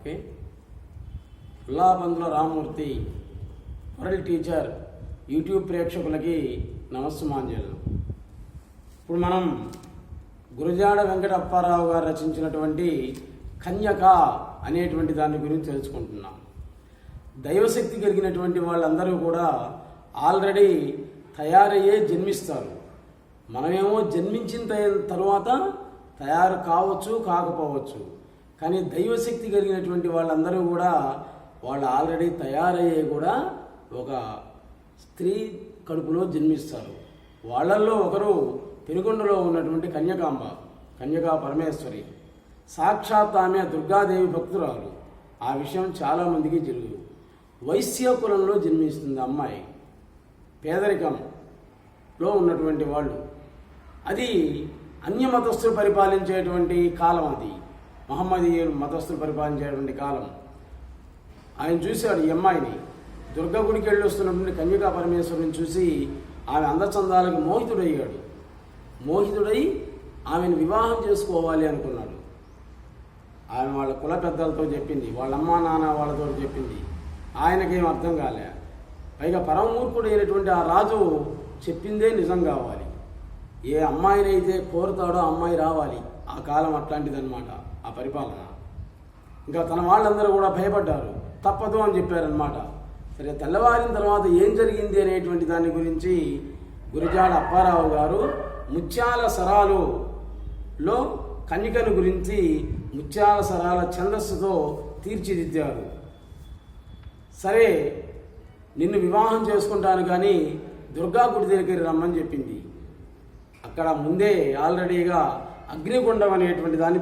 Okay. Ullapandula Ramamurthy world teacher YouTube ప్రేక్షకులకి నమస్సుమాంజలు. ఇప్పుడు మనం గురజాడ వెంకట అప్పారావు గారు రచించినటువంటి కన్యక అనేటువంటి దాని గురించి తెలుసుకుంటున్నాం. దైవశక్తి కలిగినటువంటి వాళ్ళందరూ కూడా ఆల్రెడీ తయారయ్యే జన్మిస్తారు. మనమేమో జన్మించిన తర్వాత తయారు కావచ్చు కాకపోవచ్చు, కానీ దైవశక్తి కలిగినటువంటి వాళ్ళందరూ కూడా వాళ్ళు ఆల్రెడీ తయారయ్యే కూడా ఒక స్త్రీ కడుపులో జన్మిస్తారు. వాళ్ళల్లో ఒకరు పెనుగొండలో ఉన్నటువంటి కన్యకాంబ, కన్యకా పరమేశ్వరి. సాక్షాత్ ఆమె దుర్గాదేవి భక్తురాలు. ఆ విషయం చాలామందికి తెలియదు. వైశ్య కులంలో జన్మిస్తుంది అమ్మాయి, పేదరికంలో ఉన్నటువంటి వాళ్ళు. అది అన్య మతస్థులు పరిపాలించేటువంటి కాలం, అది మహమ్మదీయులు మతస్థులు పరిపాలించేటువంటి కాలం. ఆయన చూశాడు ఈ అమ్మాయిని, దుర్గా గుడికి వెళ్ళి వస్తున్నటువంటి కన్యకా పరమేశ్వరుని చూసి ఆమె అందచందాలకు మోహితుడయ్యాడు. మోహితుడై ఆమెను వివాహం చేసుకోవాలి అనుకున్నాడు. ఆమె వాళ్ళ కుల పెద్దలతో చెప్పింది, వాళ్ళ అమ్మా నాన్న వాళ్ళతో చెప్పింది. ఆయనకేం అర్థం కాలే. పైగా పరమమూర్ఖుడు అయినటువంటి ఆ రాజు చెప్పిందే నిజం కావాలి. ఏ అమ్మాయినైతే కోరుతాడో అమ్మాయి రావాలి. ఆ కాలం అట్లాంటిదన్నమాట ఆ పరిపాలన. ఇంకా తన వాళ్ళందరూ కూడా భయపడ్డారు, తప్పదు అని చెప్పారనమాట. సరే, తెల్లవారిన తర్వాత ఏం జరిగింది అనేటువంటి దాని గురించి గురజాడ అప్పారావు గారు ముత్యాల సరాలులో కన్యకను గురించి ముత్యాల సరాల ఛందస్సుతో తీర్చిదిద్దారు. సరే, నిన్ను వివాహం చేసుకుంటాను కానీ దుర్గా గుడి దగ్గరికి రమ్మని చెప్పింది. అక్కడ ముందే ఆల్రెడీగా అగ్నిగుండం అనేటువంటి దాన్ని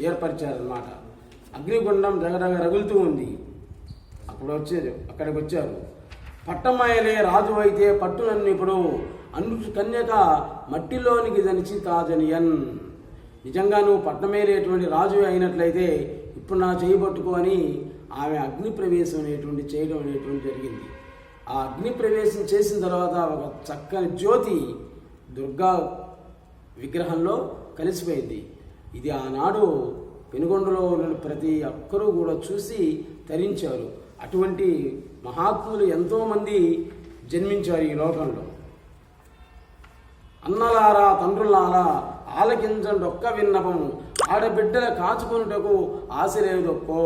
ఏర్పరిచారనమాట. అగ్నిగుండం రగరగ రగులుతూ ఉంది. అక్కడికి వచ్చారు. పట్టమయలే రాజు అయితే పట్టునన్నిప్పుడు కన్యక మట్టిలోనికి జనిచి తాజనియన్. నిజంగా నువ్వు పట్టమేలేటువంటి రాజు అయినట్లయితే ఇప్పుడు నా చేయి పట్టుకొని ఆమె అగ్ని ప్రవేశం చేయడం అనేటువంటి జరిగింది. ఆ అగ్ని ప్రవేశం చేసిన తర్వాత ఒక చక్కని జ్యోతి దుర్గా విగ్రహంలో కలిసిపోయింది. ఇది ఆనాడు పెనుగొండలో ఉన్న ప్రతి ఒక్కరూ కూడా చూసి తరించారు. అటువంటి మహాత్ములు ఎంతోమంది జన్మించారు ఈ లోకంలో. అన్నలారా తండ్రులారా ఆలకించండి ఒక్క విన్నపము, ఆడబిడ్డల కాచుకొనుటకు ఆశ లేదొక్కో.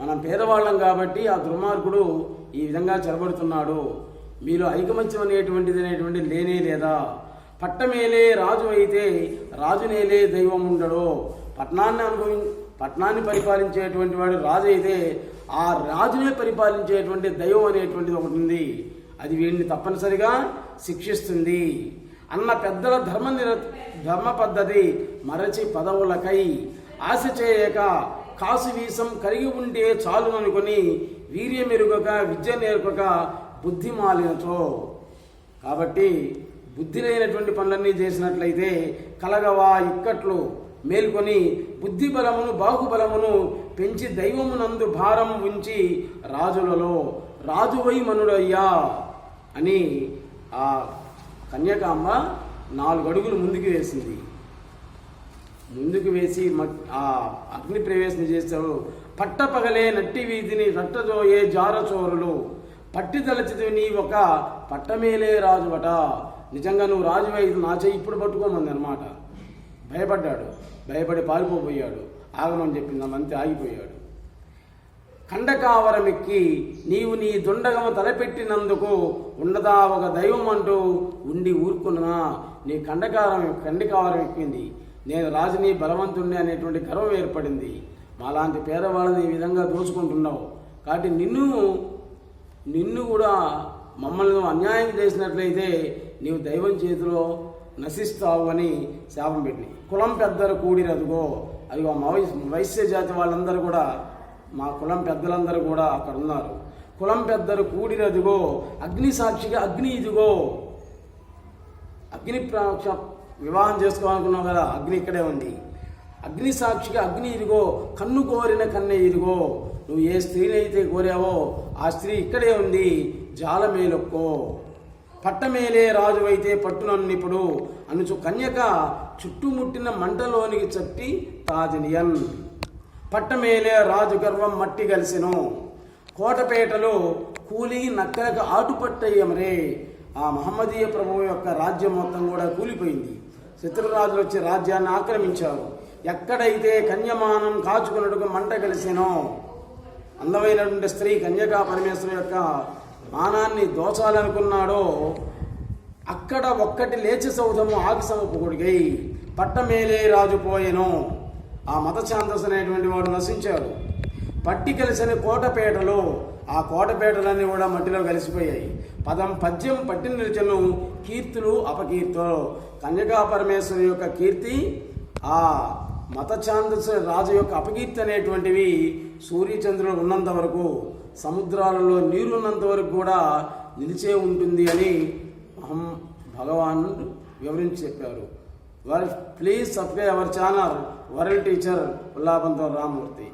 మనం పేదవాళ్ళం కాబట్టి ఆ దుర్మార్గుడు ఈ విధంగా చెరబడుతున్నాడు. మీలో ఐకమత్యం అనేటువంటిది లేనే లేదా? పట్టమేలే రాజు అయితే రాజునేలే దైవం ఉండడు. పట్టణాన్ని పరిపాలించేటువంటి వాడు రాజు అయితే ఆ రాజునే పరిపాలించేటువంటి దైవం అనేటువంటిది ఒకటి ఉంది. అది వీడిని తప్పనిసరిగా శిక్షిస్తుంది అన్న పెద్దల ధర్మ పద్ధతి మరచి పదవులకై ఆశ చేయక కాసు వీసం కరిగి ఉంటే చాలు అనుకొని వీర్యమెరుగక విద్య నేర్పక బుద్ధి మాలినచో. కాబట్టి బుద్ధి లేనటువంటి పనులన్నీ చేసినట్లయితే కలగవా ఇక్కట్లు మేల్కొని బుద్ధి బలమును బాహుబలమును పెంచి దైవమునందు భారం ఉంచి రాజులలో రాజువై మనుడయ్యా అని ఆ కన్యకాంబ 4 అడుగులు ముందుకు వేసింది. ముందుకు వేసి ఆ అగ్ని ప్రవేశం చేశారు. పట్టపగలే నట్టి వీధిని రట్టజోయే జారచోరులు పట్టిదలచిది నీ ఒక పట్టమేలే రాజువట. నిజంగా నువ్వు రాజు అయితే నా చెయ్యి ఇప్పుడు పట్టుకోమంది అనమాట. భయపడ్డాడు, భయపడి పారిపోయాడు. ఆగమని చెప్పింది, అంతే ఆగిపోయాడు. ఖండకావరమెక్కి నీవు నీ దుండగము తలపెట్టినందుకు ఉండదా ఒక దైవం అంటూ ఉండి ఊరుకున్నా. నీ ఖండకావరం ఎక్కింది, నేను రాజుని బలవంతుణ్ణి అనేటువంటి గర్వం ఏర్పడింది. మాలాంటి పేదవాళ్ళని ఈ విధంగా దోచుకుంటున్నావు కాబట్టి నిన్ను కూడా మమ్మల్ని అన్యాయం చేసినట్లయితే నీవు దైవం చేతిలో నశిస్తావు అని శాపం పెట్టి కులం పెద్దలు కూడిరదుగో. అదిగో మా వైశ్య జాతి వాళ్ళందరూ కూడా, మా కులం పెద్దలందరూ కూడా అక్కడ ఉన్నారు. కులం పెద్దలు కూడిరదుగో అగ్ని సాక్షిగా అగ్ని ఇదిగో. అగ్ని వివాహం చేసుకోవాలనుకున్నావు కదా, అగ్ని ఇక్కడే ఉంది. అగ్ని సాక్షిగా అగ్ని ఇదిగో, కన్ను కోరిన కన్నే ఇదిగో. నువ్వు ఏ స్త్రీని అయితే కోరావో ఆ స్త్రీ ఇక్కడే ఉంది, జాలమేలొక్కో. పట్టమేలే రాజు అయితే పట్టునన్నిప్పుడు అనుచు కన్యక చుట్టుముట్టిన మంటలోనికి చట్టి తాజనియన్. పట్టమేలే రాజు గర్వం మట్టి కలిసెను. కోటపేటలో కూలి నక్కలకు ఆటుపట్టయ్యమరే. ఆ మహమ్మదీయ ప్రభువు యొక్క రాజ్యం మొత్తం కూడా కూలిపోయింది. శత్రురాజులు వచ్చి రాజ్యాన్ని ఆక్రమించారు. ఎక్కడైతే కన్యమానం కాచుకున్నట్టుగా మంట కలిసెనో, అందమైనటువంటి స్త్రీ కన్యకా పరమేశ్వరు యొక్క మానాన్ని దోచాలనుకున్నాడో, అక్కడ ఒక్కటి లేచి సౌధము ఆగిసమపు కొడిగై పట్టమేలే రాజు పోయెను. ఆ మత ఛాందస్సు అనేటువంటి వాడు నశించాడు. పట్టి కలిసిన కోటపేటలో ఆ కోటపేటలన్నీ కూడా మట్టిలో కలిసిపోయాయి. పద్యం పట్టి నిలిచెను, కీర్తులు అపకీర్తులు. కన్యకా పరమేశ్వరి యొక్క కీర్తి, ఆ మత ఛాందస్సు రాజు యొక్క అపకీర్తి అనేటువంటివి సూర్యచంద్రులు ఉన్నంత వరకు, సముద్రాలలో నీరున్నంత వరకు కూడా నిలిచే ఉంటుంది అని భగవాన్ వివరించి చెప్పారు. Please subscribe our channel world teacher ఉల్లాపంతో రామమూర్తి.